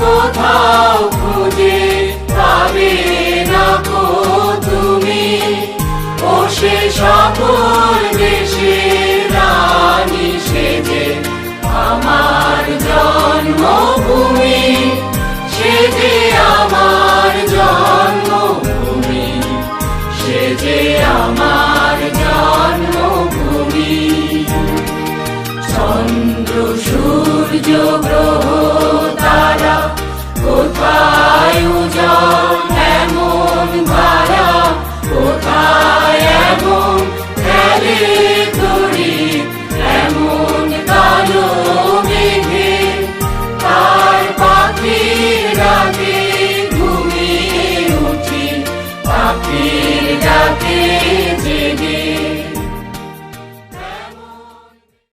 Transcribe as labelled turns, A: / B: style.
A: কোথাও খুঁজে পাবে না কো তুমি, ও সে সকল দেশের রানী সেজে আমার জন্মভূমি, সেজে আমার জন্মভূমি, সেজে আমার জন্মভূমি। চন্দ্র সূর্য গ্রহ তারা কোথায় উজ্জ্বল এমন ধারা, কোথায় এমন খেলে